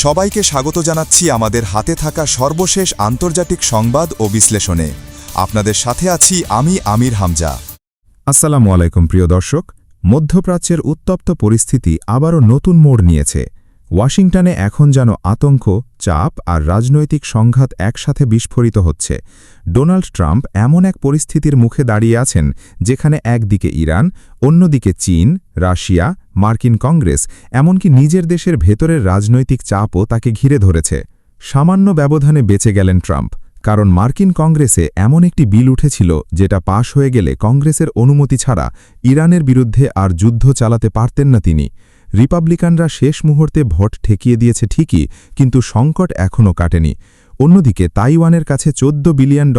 সবাইকে স্বাগত জানাচ্ছি আমাদের হাতে থাকা সর্বশেষ আন্তর্জাতিক সংবাদ ও বিশ্লেষণে। আপনাদের সাথে আছি আমি আমির হামজা। আসসালামু আলাইকুম প্রিয় দর্শক। মধ্যপ্রাচ্যের উত্তপ্ত পরিস্থিতি আবারও নতুন মোড় নিয়েছে। ওয়াশিংটনে এখন যেন আতঙ্ক, চাপ আর রাজনৈতিক সংঘাত একসাথে বিস্ফোরিত হচ্ছে। ডোনাল্ড ট্রাম্প এমন এক পরিস্থিতির মুখে দাঁড়িয়ে আছেন যেখানে একদিকে ইরান, অন্যদিকে চীন, রাশিয়া, মার্কিন কংগ্রেস, এমনকি নিজের দেশের ভেতরের রাজনৈতিক চাপও তাকে ঘিরে ধরেছে। সামান্য ব্যবধানে বেঁচে গেলেন ট্রাম্প, কারণ মার্কিন কংগ্রেসে এমন একটি বিল উঠেছিল যেটা পাশ হয়ে গেলে কংগ্রেসের অনুমতি ছাড়া ইরানের বিরুদ্ধে আর যুদ্ধ চালাতে পারতেন না তিনি। রিপাবলিকানরা শেষ মুহূর্তে ভোট ঠেকিয়ে দিয়েছে ঠিকই, কিন্তু সংকট এখনও কাটেনি। অন্যদিকে তাইওয়ানের কাছে $14 বিলিয়ন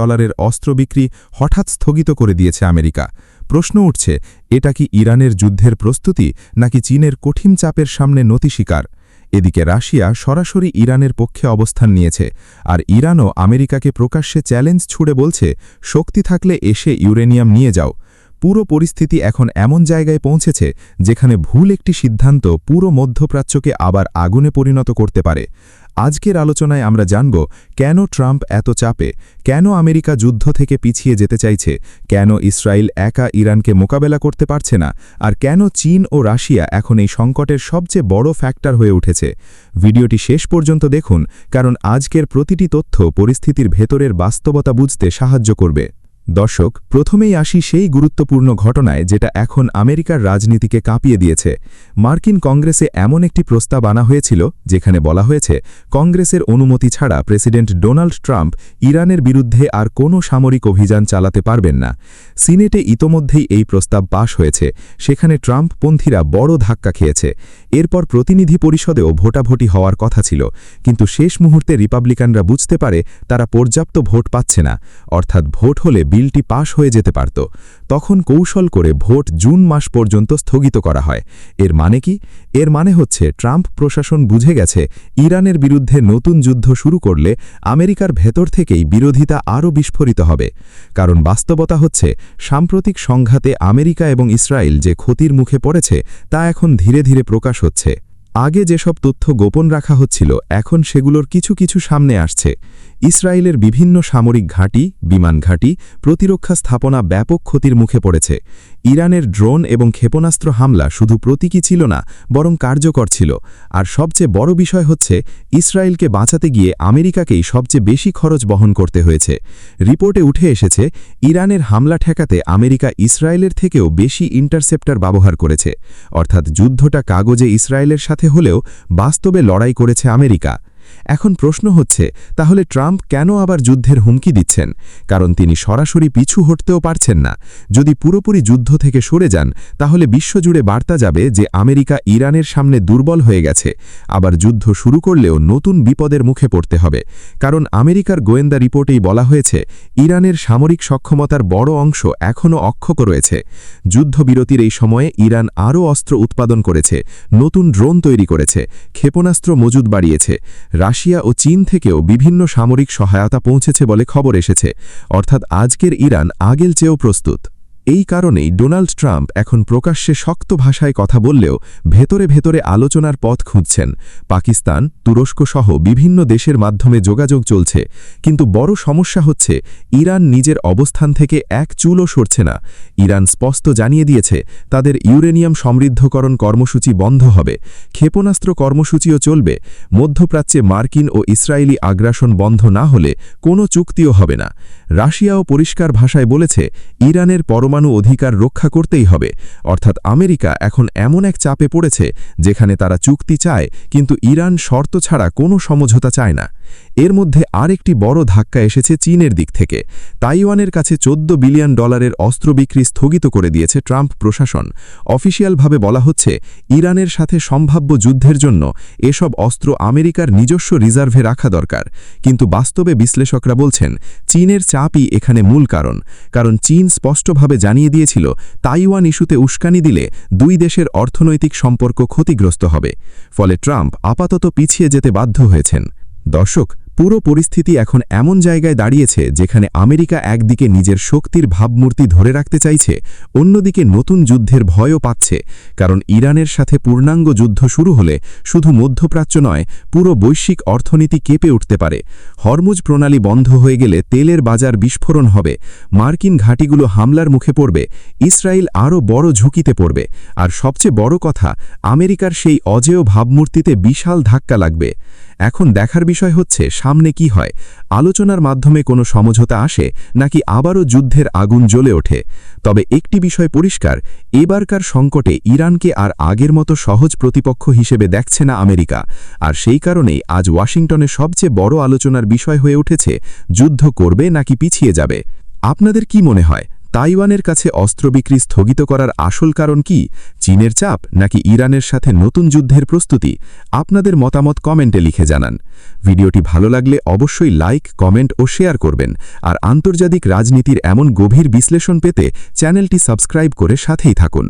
অস্ত্র বিক্রি হঠাৎ স্থগিত করে দিয়েছে আমেরিকা। প্রশ্ন উঠছে, এটা কি ইরানের যুদ্ধের প্রস্তুতি নাকি চীনের কঠিন চাপের সামনে নতি স্বীকার? এদিকে রাশিয়া সরাসরি ইরানের পক্ষে অবস্থান নিয়েছে, আর ইরানও আমেরিকাকে প্রকাশ্যে চ্যালেঞ্জ ছুড়ে বলছে, শক্তি থাকলে এসে ইউরেনিয়াম নিয়ে যাও। পুরো পরিস্থিতি এখন এমন জায়গায় পৌঁছেছে যেখানে ভুল একটি সিদ্ধান্ত পুরো মধ্যপ্রাচ্যকে আবার আগুনে পরিণত করতে পারে। আজকের আলোচনায় আমরা জানব কেন ট্রাম্প এত চাপে, কেন আমেরিকা যুদ্ধ থেকে পিছিয়ে যেতে চাইছে, কেন ইসরায়েল একা ইরানকে মোকাবেলা করতে পারছে না, আর কেন চীন ও রাশিয়া এখন এই সংকটের সবচেয়ে বড় ফ্যাক্টর হয়ে উঠেছে। ভিডিওটি শেষ পর্যন্ত দেখুন, কারণ আজকের প্রতিটি তথ্য পরিস্থিতির ভেতরের বাস্তবতা বুঝতে সাহায্য করবে। দর্শক, প্রথমেই আসি সেই গুরুত্বপূর্ণ ঘটনায় যেটা এখন আমেরিকার রাজনীতিকে কাঁপিয়ে দিয়েছে। মার্কিন কংগ্রেসে এমন একটি প্রস্তাব আনা হয়েছিল যেখানে বলা হয়েছে কংগ্রেসের অনুমতি ছাড়া প্রেসিডেন্ট ডোনাল্ড ট্রাম্প ইরানের বিরুদ্ধে আর কোনো সামরিক অভিযান চালাতে পারবেন না। সিনেটে ইতোমধ্যেই এই প্রস্তাব পাশ হয়েছে, সেখানে ট্রাম্পপন্থীরা বড় ধাক্কা খেয়েছে। এরপর প্রতিনিধি পরিষদেও ভোটাভুটি হওয়ার কথা ছিল, কিন্তু শেষ মুহূর্তে রিপাবলিকানরা বুঝতে পারে তারা পর্যাপ্ত ভোট পাচ্ছে না, অর্থাৎ ভোট হলে বিলটি পাশ হয়ে যেতে পারত। তখন কৌশল করে ভোট জুন মাস পর্যন্ত স্থগিত করা হয়। এর মানে কি? এর মানে হচ্ছে ট্রাম্প প্রশাসন বুঝে গেছে ইরানের বিরুদ্ধে নতুন যুদ্ধ শুরু করলে আমেরিকার ভেতর থেকেই বিরোধিতা আরও বিস্ফোরিত হবে। কারণ বাস্তবতা হচ্ছে সাম্প্রতিক সংঘাতে আমেরিকা এবং ইসরায়েল যে ক্ষতির মুখে পড়েছে তা এখন ধীরে ধীরে প্রকাশ হচ্ছে। আগে যেসব তথ্য গোপন রাখা হচ্ছিল এখন সেগুলোর কিছু কিছু সামনে আসছে। ইসরায়েলের বিভিন্ন সামরিক ঘাঁটি, বিমান ঘাঁটি, প্রতিরক্ষা স্থাপনা ব্যাপক ক্ষতির মুখে পড়েছে। ইরানের ড্রোন এবং ক্ষেপণাস্ত্র হামলা শুধু প্রতীকী ছিল না, বরং কার্যকর ছিল। আর সবচেয়ে বড় বিষয় হচ্ছে ইসরায়েলকে বাঁচাতে গিয়ে আমেরিকাকেই সবচেয়ে বেশি খরচ বহন করতে হয়েছে। রিপোর্টে উঠে এসেছে ইরানের হামলা ঠেকাতে আমেরিকা ইসরায়েলের থেকেও বেশি ইন্টারসেপ্টর ব্যবহার করেছে, অর্থাৎ যুদ্ধটা কাগজে ইসরায়েলের সাথে হলেও বাস্তবে লড়াই করেছে আমেরিকা। এখন প্রশ্ন হচ্ছে, তাহলে ট্রাম্প কেন আবার যুদ্ধের হুমকি দিচ্ছেন? কারণ তিনি সরাসরি পিছু হটতেও পারছেন না। যদি পুরোপুরি যুদ্ধ থেকে সরে যান তাহলে বিশ্বজুড়ে বার্তা যাবে যে আমেরিকা ইরানের সামনে দুর্বল হয়ে গেছে। আবার যুদ্ধ শুরু করলেও নতুন বিপদের মুখে পড়তে হবে। কারণ আমেরিকার গোয়েন্দা রিপোর্টেই বলা হয়েছে ইরানের সামরিক সক্ষমতার বড় অংশ এখনও অক্ষত রয়েছে। যুদ্ধবিরতির এই সময়ে ইরান আরও অস্ত্র উৎপাদন করেছে, নতুন ড্রোন তৈরি করেছে, ক্ষেপণাস্ত্র মজুদ বাড়িয়েছে। রাশিয়া ও চীন থেকেও বিভিন্ন সামরিক সহায়তা পৌঁছেছে বলে খবর এসেছে, অর্থাৎ আজকের ইরান আগের চেয়েও প্রস্তুত। এই কারণেই ডোনাল্ড ট্রাম্প এখন প্রকাশ্যে শক্ত ভাষায় কথা বললেও ভেতরে ভেতরে আলোচনার পথ খুঁজছেন। পাকিস্তান, তুরস্ক সহ বিভিন্ন দেশের মাধ্যমে যোগাযোগ চলছে, কিন্তু বড় সমস্যা হচ্ছে ইরান নিজের অবস্থান থেকে এক চুলও সরছে না। ইরান স্পষ্ট জানিয়ে দিয়েছে তাদের ইউরেনিয়াম সমৃদ্ধকরণ কর্মসূচি বন্ধ হবে, ক্ষেপণাস্ত্র কর্মসূচিও চলবে। মধ্যপ্রাচ্যে মার্কিন ও ইসরায়েলি আগ্রাসন বন্ধ না হলে কোনো চুক্তিও হবে না। রাশিয়াও পরিষ্কার ভাষায় বলেছে ইরানের পরমাণু অধিকার রক্ষা করতেই হবে, অর্থাৎ আমেরিকা এখন এমন এক চাপে পড়েছে যেখানে তারা চুক্তি চায়, কিন্তু ইরান শর্ত ছাড়া কোনো সমঝোতা চায় না। এর মধ্যে আরেকটি বড় ধাক্কা এসেছে চীনের দিক থেকে। তাইওয়ানের কাছে $14 বিলিয়ন অস্ত্র বিক্রি স্থগিত করে দিয়েছে ট্রাম্প প্রশাসন। অফিসিয়ালভাবে বলা হচ্ছে ইরানের সাথে সম্ভাব্য যুদ্ধের জন্য এসব অস্ত্র আমেরিকার নিজস্ব রিজার্ভে রাখা দরকার। কিন্তু বাস্তবে বিশ্লেষকরা বলছেন চীনের চাপই এখানে মূল কারণ চীন স্পষ্টভাবে জানিয়ে দিয়েছিল তাইওয়ান ইস্যুতে উস্কানি দিলে দুই দেশের অর্থনৈতিক সম্পর্ক ক্ষতিগ্রস্ত হবে। ফলে ট্রাম্প আপাতত পিছিয়ে যেতে বাধ্য হয়েছেন। দর্শক, পুরো পরিস্থিতি এখন এমন জায়গায় দাঁড়িয়েছে যেখানে আমেরিকা একদিকে নিজের শক্তির ভাবমূর্তি ধরে রাখতে চাইছে, অন্যদিকে নতুন যুদ্ধের ভয়ও পাচ্ছে, কারণ ইরানের সাথে পূর্ণাঙ্গ যুদ্ধ শুরু হলে শুধু মধ্যপ্রাচ্য নয়, পুরো বৈশ্বিক অর্থনীতি কেঁপে উঠতে পারে। হরমুজ প্রণালী বন্ধ হয়ে গেলে তেলের বাজার বিস্ফোরণ হবে, মার্কিন ঘাঁটিগুলো হামলার মুখে পড়বে, ইসরায়েল আরও বড় ঝুঁকিতে পড়বে, আর সবচেয়ে বড় কথা, আমেরিকার সেই অজেয় ভাবমূর্তিতে বিশাল ধাক্কা লাগবে। এখন দেখার বিষয় হচ্ছে সামনে কি হয়, আলোচনার মাধ্যমে কোনো সমঝোতা আসে নাকি আবারও যুদ্ধের আগুন জ্বলে ওঠে। তবে একটি বিষয় পরিষ্কার, এবারকার সংকটে ইরানকে আর আগের মতো সহজ প্রতিপক্ষ হিসেবে দেখছে না আমেরিকা, আর সেই কারণেই আজ ওয়াশিংটনে সবচেয়ে বড় আলোচনার বিষয় হয়ে উঠেছে যুদ্ধ করবে নাকি পিছিয়ে যাবে। আপনাদের কি মনে হয়, তাইওয়ানের কাছে অস্ত্র বিক্রি স্থগিত করার আসল কারণ কি? চীনের চাপ নাকি ইরানের সাথে নতুন যুদ্ধের প্রস্তুতি? আপনাদের মতামত কমেন্টে লিখে জানান। ভিডিওটি ভালো লাগলে অবশ্যই লাইক, কমেন্ট ও শেয়ার করবেন, আর আন্তর্জাতিক রাজনীতির এমন গভীর বিশ্লেষণ পেতে চ্যানেলটি সাবস্ক্রাইব করে সাথেই থাকুন।